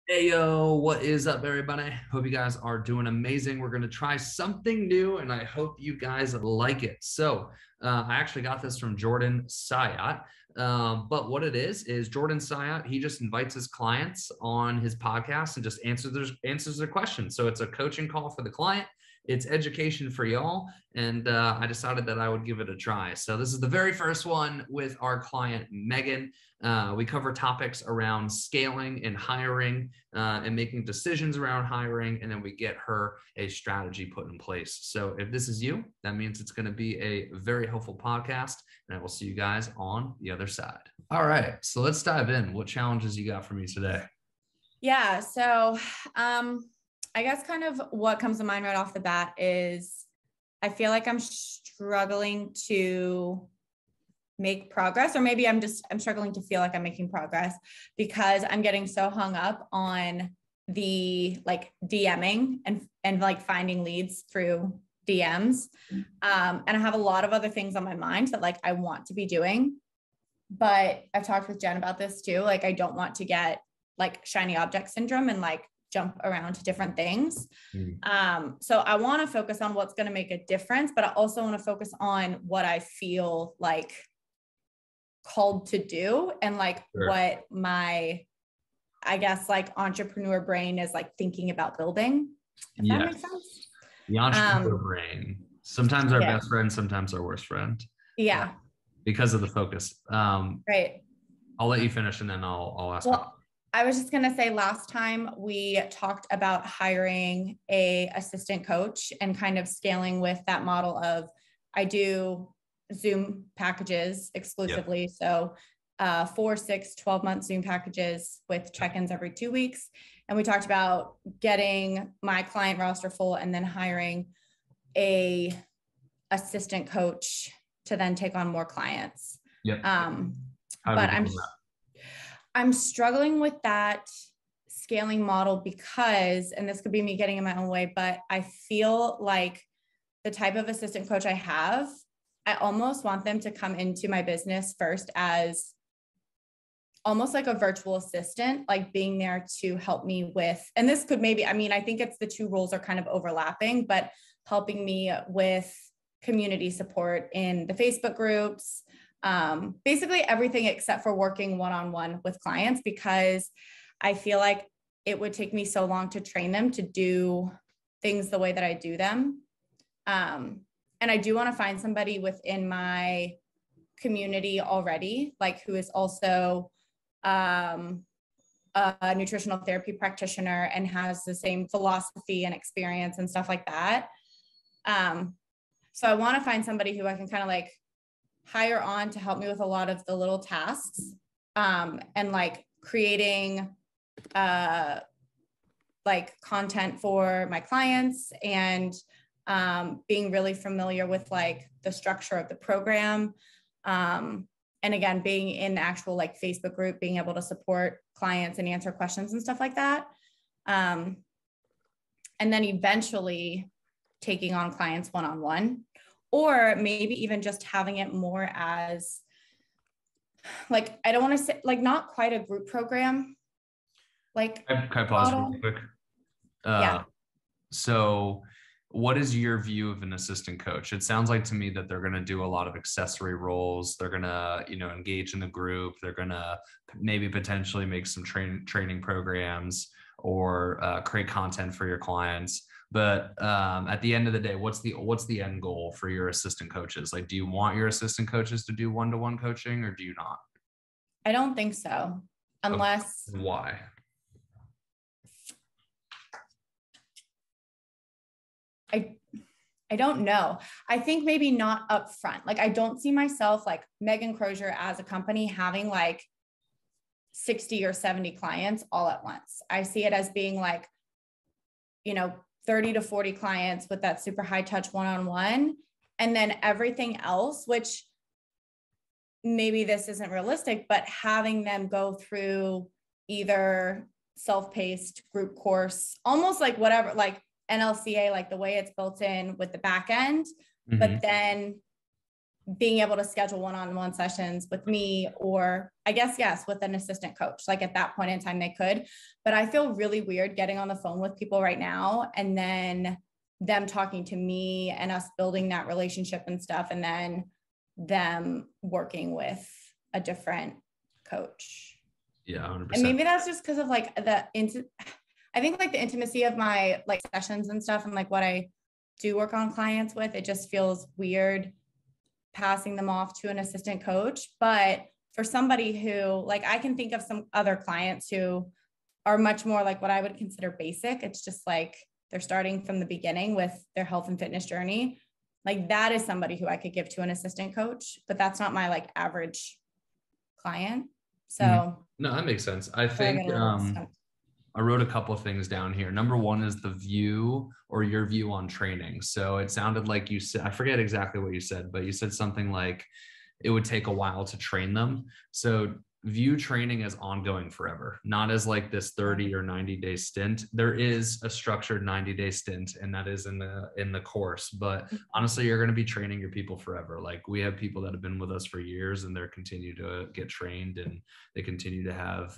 Hey yo, what is up, everybody? Hope you guys are doing amazing. We're going to try something new, and I hope you guys like it. I actually got this from Jordan Sayat. But what it is Jordan Sayat, he just invites his clients on his podcast and just answers their questions. So it's a coaching call for the client, it's education for y'all, and I decided that I would give it a try. So this is the very first one with our client, Megan. We cover topics around scaling and hiring and making decisions around hiring, and then we get her a strategy put in place. So if this is you, that means it's going to be a very helpful podcast, and I will see you guys on the other side. All right, so let's dive in. What challenges you got for me today? Yeah. I guess kind of what comes to mind right off the bat is I feel like I'm struggling to make progress, or maybe I'm struggling to feel like I'm making progress because I'm getting so hung up on the like DMing and like finding leads through DMs. And I have a lot of other things on my mind that like I want to be doing, but I've talked with Jen about this too. Like I don't want to get like shiny object syndrome and like jump around to different things. So I want to focus on what's going to make a difference, but I also want to focus on what I feel like called to do and like what my, I guess, like entrepreneur brain is like thinking about building. If that makes sense. The entrepreneur brain. Sometimes our best friend, sometimes our worst friend. Yeah. Because of the focus. Right. I'll let you finish and then I'll ask. Well, I was just going to say last time we talked about hiring a assistant coach and kind of scaling with that model of I do Zoom packages exclusively. Yep. So 4, 6, 12-month Zoom packages with check-ins every 2 weeks. And we talked about getting my client roster full and then hiring a assistant coach to then take on more clients. Yep. But I'm struggling with that scaling model because, and this could be me getting in my own way, but I feel like the type of assistant coach I have, I almost want them to come into my business first as almost like a virtual assistant, like being there to help me with, and this could maybe, I mean, I think it's the two roles are kind of overlapping, but helping me with community support in the Facebook groups, basically everything except for working one-on-one with clients, because I feel like it would take me so long to train them to do things the way that I do them. And I do want to find somebody within my community already, like who is also a nutritional therapy practitioner and has the same philosophy and experience and stuff like that. So I want to find somebody who I can kind of like hire on to help me with a lot of the little tasks, and like creating like content for my clients and being really familiar with like the structure of the program. And again, being in the actual like Facebook group, being able to support clients and answer questions and stuff like that. And then eventually taking on clients one-on-one, or maybe even just having it more as like, I don't want to say like not quite a group program. Like, can I pause real quick? Yeah. So what is your view of an assistant coach? It sounds like to me that they're going to do a lot of accessory roles. They're going to, engage in the group. They're going to maybe potentially make some training programs or create content for your clients. But at the end of the day, what's the end goal for your assistant coaches? Like, do you want your assistant coaches to do one-to-one coaching, or do you not? I don't think so. Unless. Why? I don't know. I think maybe not upfront. Like I don't see myself like Megan Crozier as a company having like 60 or 70 clients all at once. I see it as being like, 30 to 40 clients with that super high touch one-on-one. And then everything else, which maybe this isn't realistic, but having them go through either self-paced group course, almost like whatever, like NLCA, like the way it's built in with the back end, but then being able to schedule one-on-one sessions with me, or I guess, yes, with an assistant coach. Like at that point in time, they could, but I feel really weird getting on the phone with people right now and then them talking to me and us building that relationship and stuff, and then them working with a different coach. Yeah, 100%. And maybe that's just because of like I think like the intimacy of my like sessions and stuff, and like what I do work on clients with, it just feels weird passing them off to an assistant coach. But for somebody who, like, I can think of some other clients who are much more like what I would consider basic. It's just like they're starting from the beginning with their health and fitness journey. Like that is somebody who I could give to an assistant coach, but that's not my like average client. So no, that makes sense. I think I wrote a couple of things down here. Number one is the view or your view on training. So it sounded like you said, I forget exactly what you said, but you said something like it would take a while to train them. So view training as ongoing forever, not as like this 30 or 90-day stint. There is a structured 90-day stint, and that is in the course. But honestly, you're going to be training your people forever. Like we have people that have been with us for years, and they're continue to get trained, and they continue to have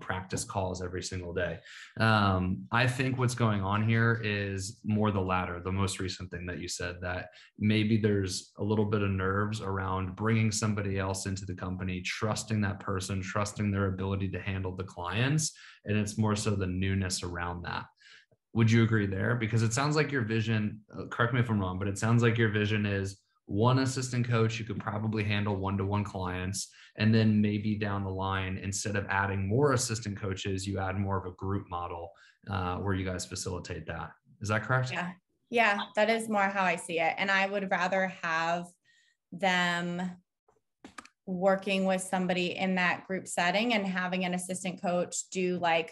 practice calls every single day. I think what's going on here is more the latter, the most recent thing that you said, that maybe there's a little bit of nerves around bringing somebody else into the company, trusting that person, trusting their ability to handle the clients. And it's more so the newness around that. Would you agree there? Because it sounds like your vision, correct me if I'm wrong, but it sounds like your vision is one assistant coach, you could probably handle one-to-one clients. And then maybe down the line, instead of adding more assistant coaches, you add more of a group model where you guys facilitate that. Is that correct? Yeah, that is more how I see it. And I would rather have them working with somebody in that group setting and having an assistant coach do like,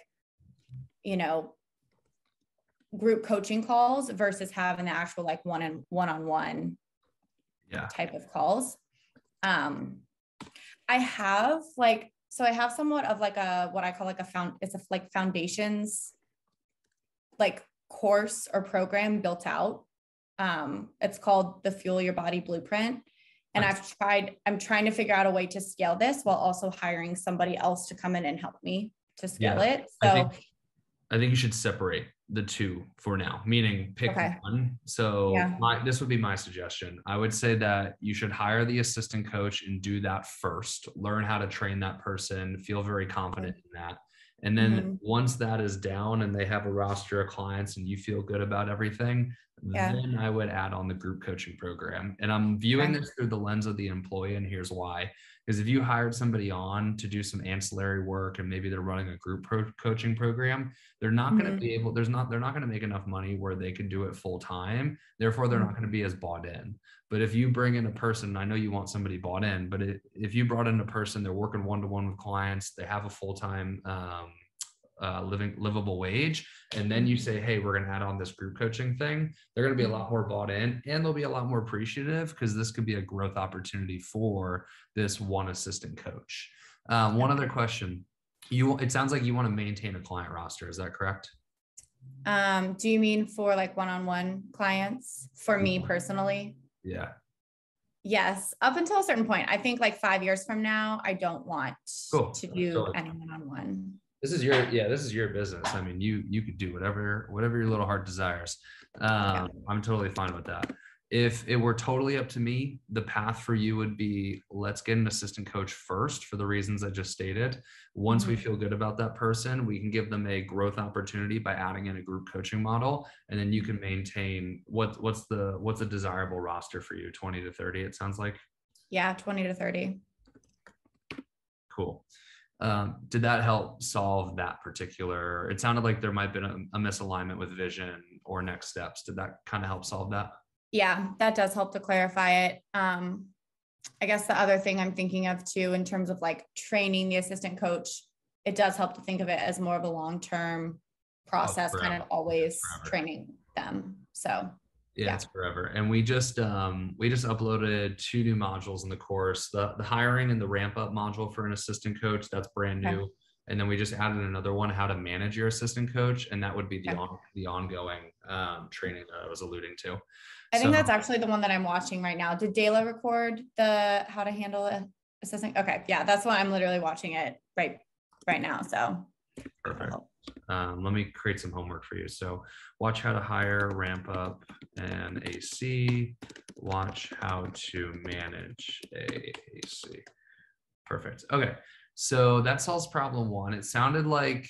group coaching calls versus having the actual like one-on-one type of calls. I have somewhat of like what I call like it's a like foundations, like course or program built out. It's called the Fuel Your Body Blueprint. And I'm trying to figure out a way to scale this while also hiring somebody else to come in and help me to scale it. So I think you should separate the two for now, meaning pick one. So this would be my suggestion. I would say that you should hire the assistant coach and do that first, learn how to train that person, feel very confident in that. And then once that is down and they have a roster of clients and you feel good about everything, then I would add on the group coaching program. And I'm viewing this through the lens of the employee. And here's why. Because if you hired somebody on to do some ancillary work and maybe they're running a group coaching program, they're not going to be able, they're not going to make enough money where they can do it full time. Therefore, they're not going to be as bought in. But if you bring in a person, I know you want somebody bought in, but if you brought in a person, they're working one-to-one with clients, they have a full-time livable wage, and then you say, hey, we're going to add on this group coaching thing, they're going to be a lot more bought in, and they'll be a lot more appreciative because this could be a growth opportunity for this one assistant coach. One other question. It sounds like you want to maintain a client roster. Is that correct? Do you mean for like one-on-one clients? For me personally? Yeah. Yes. Up until a certain point. I think like 5 years from now, I don't want to do any one-on-one. This is your business. I mean, you could do whatever your little heart desires. I'm totally fine with that. If it were totally up to me, the path for you would be, let's get an assistant coach first for the reasons I just stated. Once we feel good about that person, we can give them a growth opportunity by adding in a group coaching model. And then you can maintain what's a desirable roster for you, 20 to 30, it sounds like. Yeah, 20 to 30. Cool. Did that help solve that particular, it sounded like there might have been a misalignment with vision or next steps. Did that kind of help solve that? Yeah, that does help to clarify it. I guess the other thing I'm thinking of too, in terms of like training the assistant coach, it does help to think of it as more of a long-term process, kind of always training them. So yeah, it's forever. And we just uploaded 2 new modules in the course, the hiring and the ramp up module for an assistant coach. That's brand new. And then we just added another one, how to manage your assistant coach. And that would be the ongoing training that I was alluding to. I think that's actually the one that I'm watching right now. Did Dayla record the how to handle assistant? Okay. Yeah. That's why I'm literally watching it right now. So perfect. Let me create some homework for you. So watch how to hire, ramp up an AC, watch how to manage a AC. Perfect. Okay. So that solves problem one. It sounded like,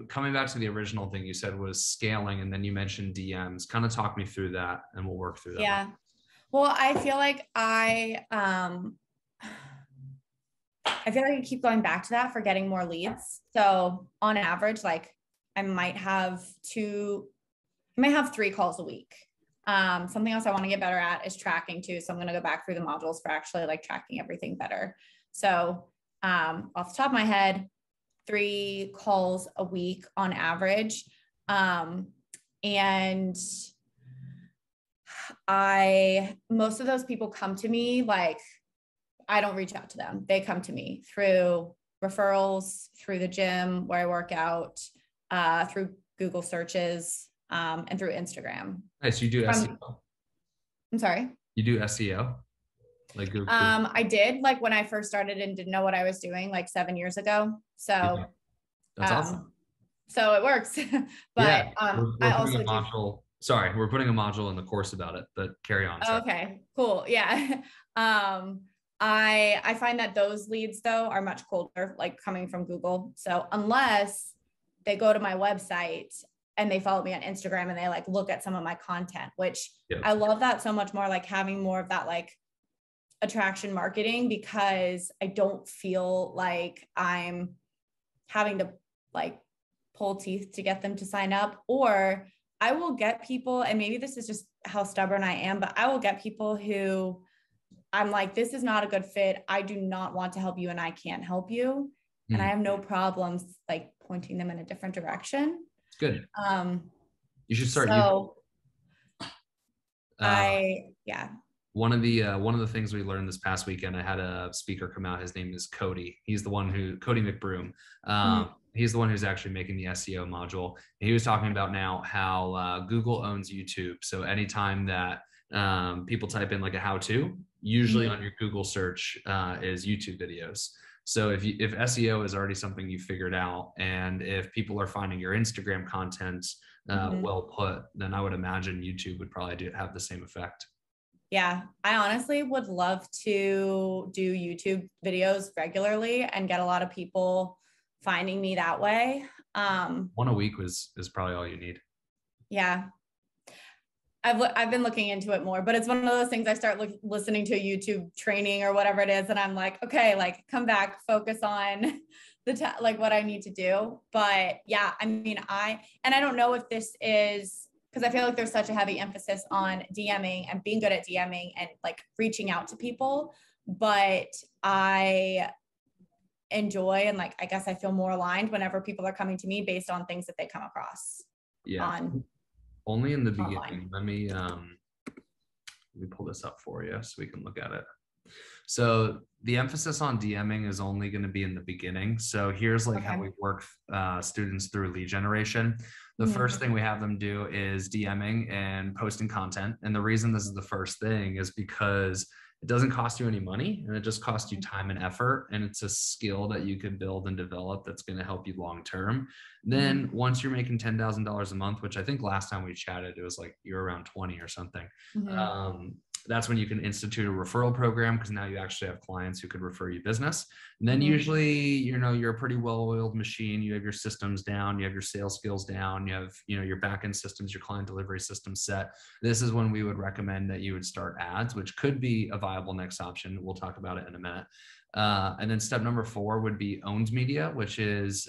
coming back to the original thing you said was scaling, and then you mentioned DMs. Kind of talk me through that and we'll work through that. Yeah. Well, I feel like I keep going back to that for getting more leads. So on average, like I might have 3 calls a week. Something else I want to get better at is tracking too. So I'm going to go back through the modules for actually like tracking everything better. So off the top of my head, 3 calls a week on average. And most of those people come to me, like I don't reach out to them. They come to me through referrals, through the gym where I work out, through Google searches, and through Instagram. Nice. You do SEO? I'm sorry? You do SEO? Like Google? I did, like when I first started and didn't know what I was doing like 7 years ago. So yeah. That's awesome. So it works. But we're putting a module. Sorry, we're putting a module in the course about it, but carry on. Okay, cool. Yeah. I find that those leads though are much colder, like coming from Google. So unless they go to my website and they follow me on Instagram and they like look at some of my content, which I love that so much more, like having more of that like attraction marketing, because I don't feel like I'm having to like pull teeth to get them to sign up. Or I will get people, and maybe this is just how stubborn I am, but I will get people who I'm like, this is not a good fit. I do not want to help you and I can't help you. And I have no problems like pointing them in a different direction. It's good. You should start. One of the things we learned this past weekend, I had a speaker come out. His name is Cody. He's the one Cody McBroom. He's the one who's actually making the SEO module. And he was talking about now how Google owns YouTube. So anytime that people type in like a how-to, usually on your Google search is YouTube videos. So if SEO is already something you figured out, and if people are finding your Instagram content well put, then I would imagine YouTube would probably have the same effect. Yeah, I honestly would love to do YouTube videos regularly and get a lot of people finding me that way. 1 a week is probably all you need. Yeah. I've been looking into it more, but it's one of those things I start listening to a YouTube training or whatever it is. And I'm like, okay, like come back, focus on like what I need to do. But yeah, I mean, I don't know if this is, because I feel like there's such a heavy emphasis on DMing and being good at DMing and like reaching out to people, but I enjoy, and like, I guess I feel more aligned whenever people are coming to me based on things that they come across. Yeah. Only in the beginning. Let me pull this up for you so we can look at it. So the emphasis on DMing is only going to be in the beginning. So here's like how we work students through lead generation. The first thing we have them do is DMing and posting content. And the reason this is the first thing is because it doesn't cost you any money, and it just costs you time and effort. And it's a skill that you can build and develop that's going to help you long term. Then once you're making $10,000 a month, which I think last time we chatted, it was like you're around 20 or something. That's when you can institute a referral program, because now you actually have clients who could refer you business. And then usually, you're a pretty well-oiled machine. You have your systems down, you have your sales skills down, you have, your back-end systems, your client delivery system set. This is when we would recommend that you would start ads, which could be a viable next option. We'll talk about it in a minute. And then step number 4 would be owned media, which is,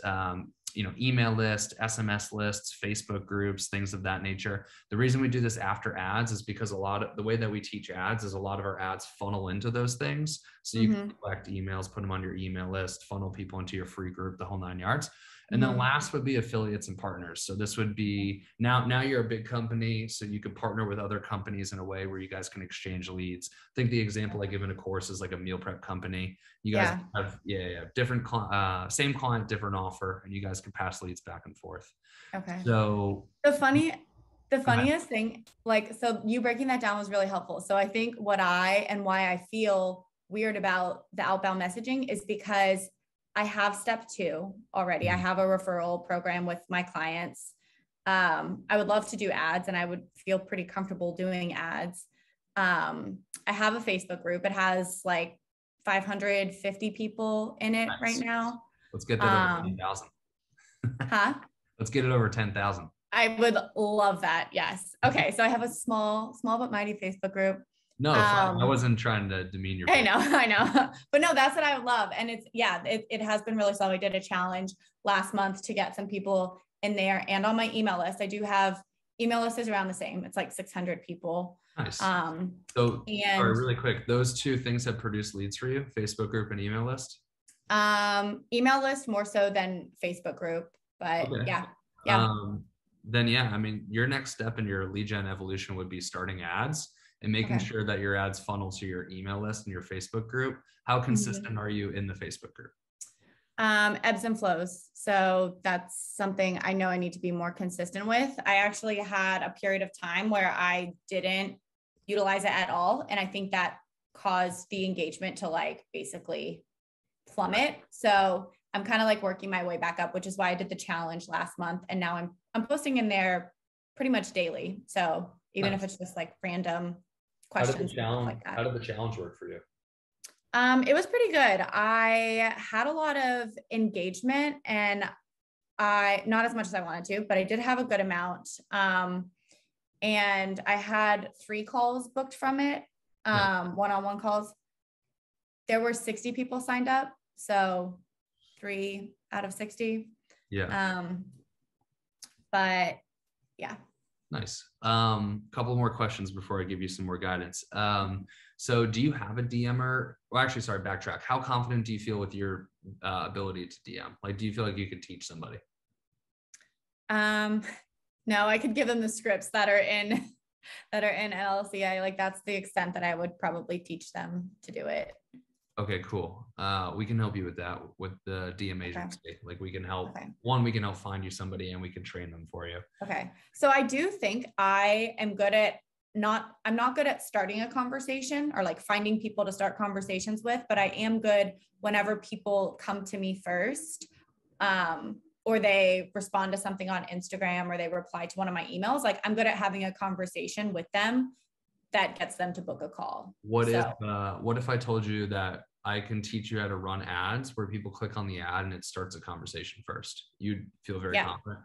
email list, SMS lists, Facebook groups, things of that nature. The reason we do this after ads is because the way that we teach ads is a lot of our ads funnel into those things. So you can collect emails, put them on your email list, funnel people into your free group, the whole 9 yards. And then last would be affiliates and partners. So this would be now you're a big company, so you could partner with other companies in a way where you guys can exchange leads. I think the example I give in a course is like a meal prep company. You guys have different same client, different offer, and you guys can pass leads back and forth. Okay. So the funniest thing, like, so you breaking that down was really helpful. So I think why I feel weird about the outbound messaging is because I have step 2 already. I have a referral program with my clients. I would love to do ads, and I would feel pretty comfortable doing ads. I have a Facebook group. It has like 550 people in it right now. Let's get that over 10,000. Let's get it over 10,000. I would love that. Yes. Okay. So I have a small but mighty Facebook group. No, I wasn't trying to demean your. I know. But no, that's what I would love. And it has been really slow. I did a challenge last month to get some people in there, and on my email list, I do have email list is around the same. It's like 600 people. Nice. So really quick, those 2 things have produced leads for you: Facebook group and email list. Email list more so than Facebook group, but yeah. Then I mean, your next step in your lead gen evolution would be starting ads and making sure that your ads funnel to your email list and your Facebook group. How consistent are you in the Facebook group? Ebbs and flows. So that's something I know I need to be more consistent with. I actually had a period of time where I didn't utilize it at all. And I think that caused the engagement to like basically plummet. So I'm kind of like working my way back up, which is why I did the challenge last month. And now I'm posting in there pretty much daily. So even if it's just like random questions. How did the challenge work for you? It was pretty good. I had a lot of engagement, and not as much as I wanted to, but I did have a good amount. And I had 3 calls booked from it, one-on-one calls. There were 60 people signed up. So 3 out of 60. Yeah. But yeah. Nice. Couple more questions before I give you some more guidance. So do you have a DMer? Well, actually, sorry, backtrack. How confident do you feel with your ability to DM? Like, do you feel like you could teach somebody? No, I could give them the scripts that are in NLCA. Like, that's the extent that I would probably teach them to do it. Okay, cool. We can help you with that with the DM agency. Like, we can help. We can help find you somebody, and we can train them for you. Okay. So I do think I am good at I'm not good at starting a conversation or like finding people to start conversations with, but I am good whenever people come to me first, or they respond to something on Instagram, or they reply to one of my emails. Like, I'm good at having a conversation with them that gets them to book a call. What if I told you that I can teach you how to run ads where people click on the ad and it starts a conversation first? You'd feel very confident.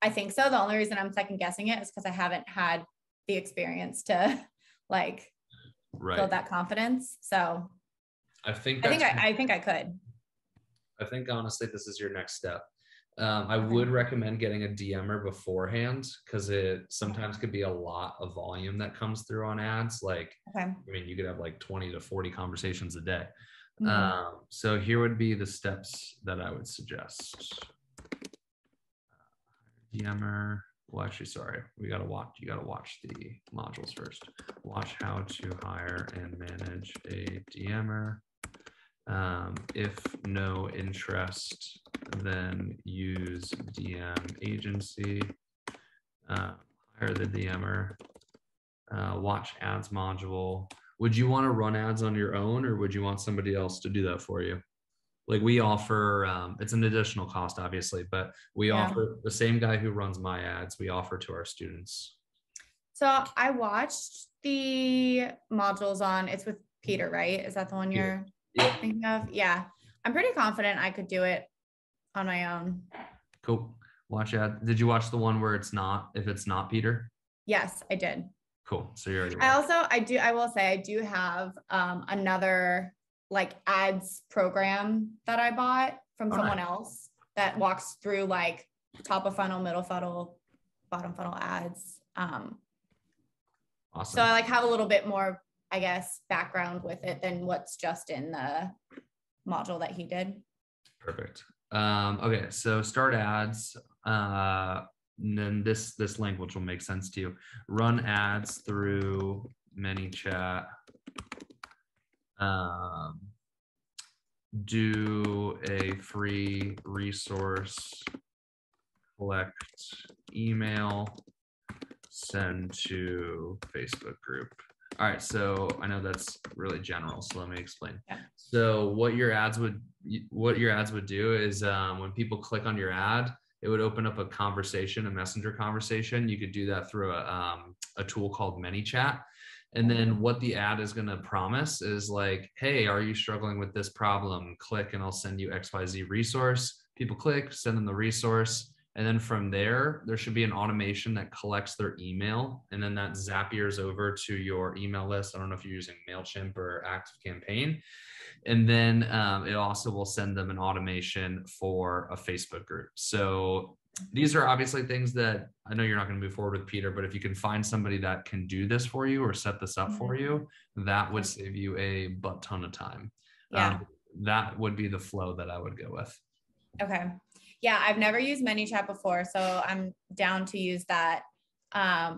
I think so. The only reason I'm second guessing it is because I haven't had the experience to like build that confidence. So I think I could. I think honestly, this is your next step. I would recommend getting a DMer beforehand, because it sometimes could be a lot of volume that comes through on ads. Like, I mean, you could have like 20 to 40 conversations a day. So here would be the steps that I would suggest. DMer. Well, actually, sorry, you got to watch the modules first. Watch how to hire and manage a DMer. If no interest, then use DM agency. Hire the DMer. Watch ads module. Would you want to run ads on your own, or would you want somebody else to do that for you? Like, we offer, it's an additional cost, obviously, but we offer the same guy who runs my ads, we offer to our students. So I watched the modules it's with Peter, right? Is that the one you're thinking of? Yeah. I'm pretty confident I could do it on my own. Cool. Watch ad. Did you watch the one where if it's not Peter? Yes, I did. Cool. So you're already I will say I do have another like ads program that I bought from someone else that walks through like top of funnel, middle funnel, bottom funnel ads. Awesome. So I like have a little bit more, I guess, background with it than what's just in module that he did. Perfect. Okay, so start ads. And then this link, which will make sense to you, run ads through ManyChat. Do a free resource, collect email, send to Facebook group. All right, so I know that's really general, so let me explain. Yeah. So what your ads would do is when people click on your ad, it would open up a conversation, a messenger conversation. You could do that through a tool called ManyChat. And then what the ad is going to promise is like, hey, are you struggling with this problem? Click and I'll send you XYZ resource. People click, send them the resource. And then from there should be an automation that collects their email. And then that Zapier's over to your email list. I don't know if you're using MailChimp or ActiveCampaign. And then it also will send them an automation for a Facebook group. So these are obviously things that I know you're not going to move forward with, Peter, but if you can find somebody that can do this for you or set this up for you, that would save you a butt ton of time. Yeah. That would be the flow that I would go with. Okay. Yeah. I've never used ManyChat before, so I'm down to use that.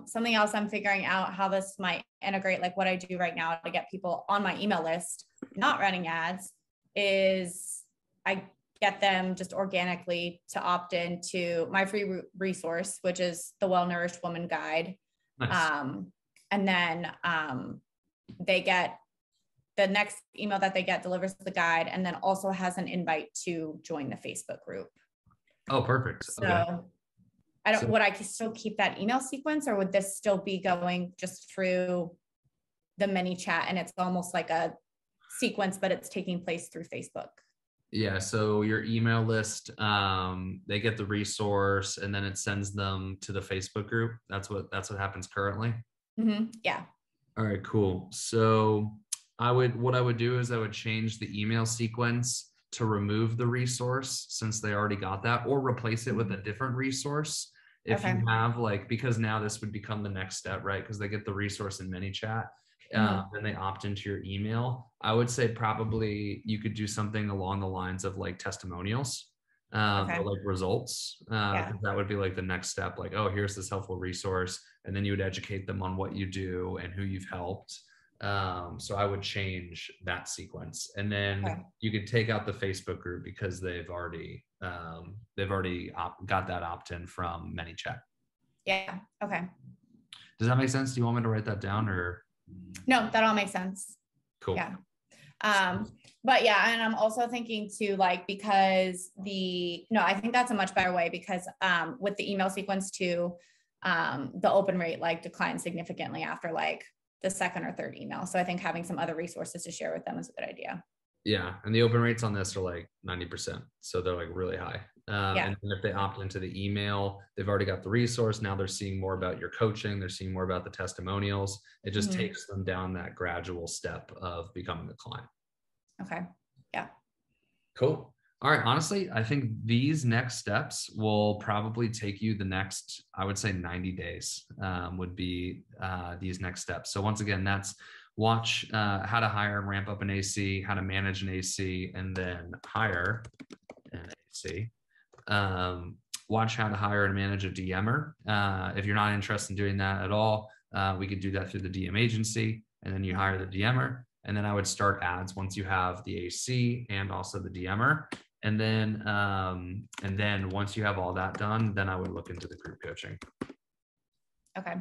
Something else I'm figuring out how this might integrate, like what I do right now to get people on my email list, not running ads, is I get them just organically to opt in to my free resource, which is the Well-Nourished Woman Guide. Nice. And then they get the next email that they get delivers the guide and then also has an invite to join the Facebook group. Oh, perfect. So Okay. Would I still keep that email sequence, or would this still be going just through the ManyChat and it's almost like a sequence, but it's taking place through Facebook? Yeah. So your email list, they get the resource and then it sends them to the Facebook group. That's what happens currently. Mm-hmm. Yeah. All right, cool. So what I would do is I would change the email sequence to remove the resource since they already got that, or replace it with a different resource. If you have because now this would become the next step, right? Because they get the resource in ManyChat. Then they opt into your email. I would say probably you could do something along the lines of like testimonials or like results. That would be like the next step. Like, oh, here's this helpful resource. And then you would educate them on what you do and who you've helped. So I would change that sequence. And then you could take out the Facebook group because they've already got that opt-in from ManyChat. Yeah. Okay. Does that make sense? Do you want me to write that down or? No, that all makes sense. Cool. Yeah. But yeah, and I'm also thinking too, like, because I think that's a much better way because, with the email sequence too, the open rate like declines significantly after like the second or third email. So I think having some other resources to share with them is a good idea. Yeah. And the open rates on this are like 90%. So they're like really high. And if they opt into the email, they've already got the resource. Now they're seeing more about your coaching. They're seeing more about the testimonials. It just takes them down that gradual step of becoming a client. Okay. Yeah. Cool. All right. Honestly, I think these next steps will probably take you the next, I would say 90 days would be these next steps. So once again, that's watch how to hire and ramp up an AC, how to manage an AC, and then hire an AC. Watch how to hire and manage a DMer. If you're not interested in doing that at all, we could do that through the DM agency, and then you hire the DMer. And then I would start ads once you have the AC and also the DMer. And then once you have all that done, then I would look into the group coaching. Okay.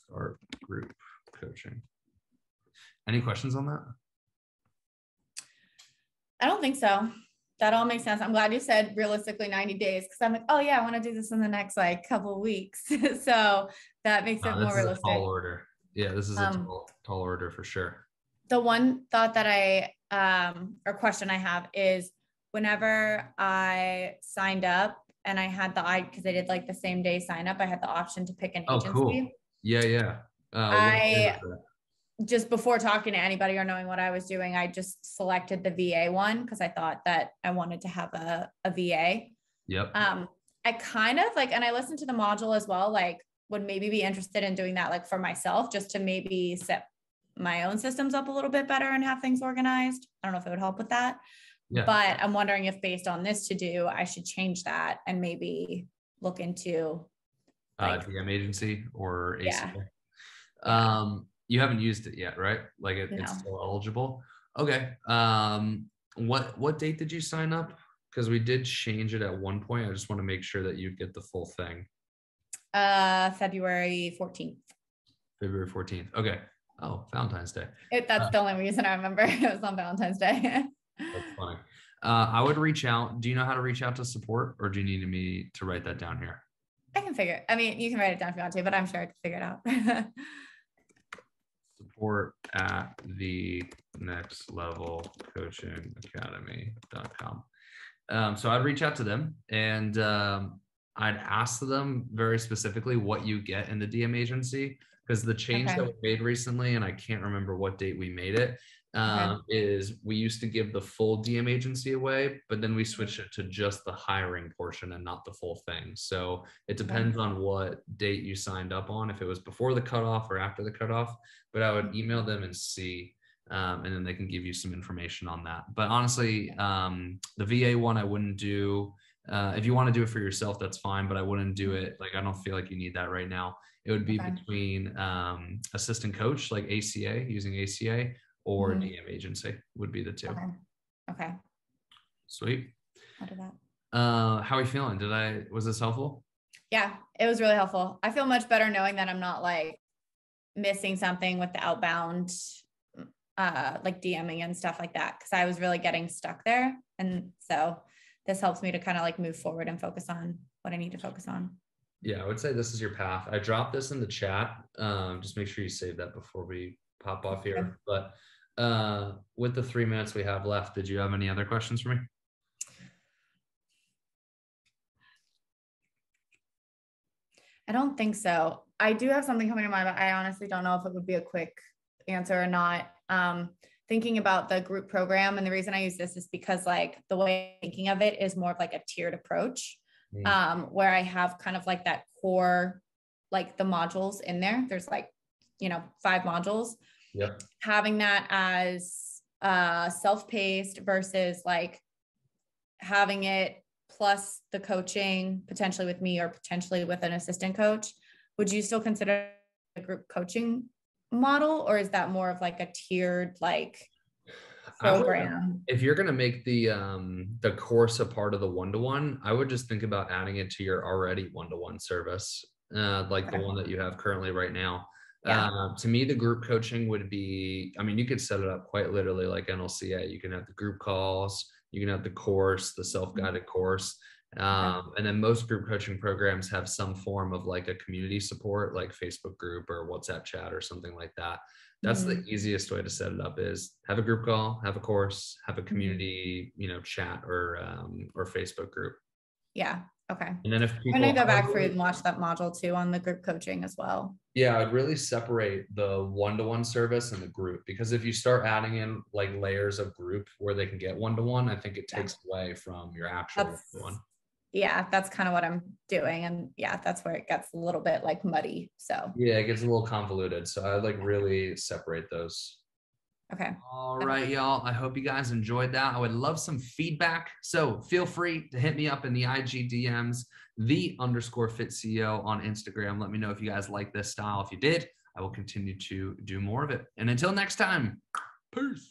Start group coaching. Any questions on that? I don't think so. That all makes sense. I'm glad you said realistically 90 days because I'm like, oh yeah, I want to do this in the next like couple of weeks. So that makes it more realistic. Tall order. Yeah, this is a tall order for sure. The one thought that or question I have is whenever I signed up and I had because I did like the same day sign up, I had the option to pick an agency. Oh, cool. Yeah. I just before talking to anybody or knowing what I was doing, I just selected the VA one because I thought that I wanted to have a VA. Yep. I kind of like, and I listened to the module as well, like would maybe be interested in doing that like for myself, just to maybe set my own systems up a little bit better and have things organized. I don't know if it would help with that, but I'm wondering if based on this to do, I should change that and maybe look into like DM agency or ACA. You haven't used it yet, right? Like it's still eligible. Okay. What date did you sign up? Because we did change it at one point. I just want to make sure that you get the full thing. February 14th. February 14th. Okay. Oh, Valentine's Day. That's the only reason I remember. It was on Valentine's Day. That's funny. I would reach out. Do you know how to reach out to support, or do you need me to write that down here? I can figure it. I mean, you can write it down if you want to, but I'm sure I can figure it out. Support at the next level coaching academy.com. So I'd reach out to them and I'd ask them very specifically what you get in the DM agency, because the change that we made recently, and I can't remember what date we made it, is we used to give the full DM agency away, but then we switched it to just the hiring portion and not the full thing. So it depends on what date you signed up on, if it was before the cutoff or after the cutoff, but I would email them and see, and then they can give you some information on that. But honestly, the VA one, I wouldn't do. If you want to do it for yourself, that's fine, but I wouldn't do it. Like, I don't feel like you need that right now. It would be between assistant coach, like ACA, using ACA, or DM agency would be the two. Okay. Sweet. I'll do that. How are you feeling? Was this helpful? Yeah, it was really helpful. I feel much better knowing that I'm not like missing something with the outbound, like DMing and stuff like that. Cause I was really getting stuck there. And so this helps me to kind of like move forward and focus on what I need to focus on. Yeah, I would say this is your path. I dropped this in the chat. Just make sure you save that before we pop off here. Okay. But with the 3 minutes we have left, did you have any other questions for me? I don't think so. I do have something coming to mind, but I honestly don't know if it would be a quick answer or not. Thinking about the group program, and the reason I use this is because like the way I'm thinking of it is more of like a tiered approach, where I have kind of like that core, like the modules in there. There's like, 5 modules. Yep. Having that as self-paced versus like having it plus the coaching potentially with me or potentially with an assistant coach. Would you still consider a group coaching model, or is that more of like a tiered like program? If you're going to make the course a part of the one-to-one, I would just think about adding it to your already one-to-one service, like the one that you have currently right now. To me, the group coaching would be, you could set it up quite literally like NLCA. You can have the group calls, you can have the course, the self-guided course. And then most group coaching programs have some form of like a community support, like Facebook group or WhatsApp chat or something like that. That's the easiest way to set it up, is have a group call, have a course, have a community, chat or Facebook group. Yeah. Okay. And then if people, I'm going to go back through and watch that module too on the group coaching as well. Yeah, I'd really separate the one-to-one service and the group, because if you start adding in like layers of group where they can get one-to-one, I think it takes away from your actual one. Yeah, that's kind of what I'm doing. And yeah, that's where it gets a little bit like muddy. So yeah, it gets a little convoluted. So I like really separate those. Okay. All right, y'all. I hope you guys enjoyed that. I would love some feedback. So feel free to hit me up in the IG DMs, _FitCEO on Instagram. Let me know if you guys like this style. If you did, I will continue to do more of it. And until next time, peace.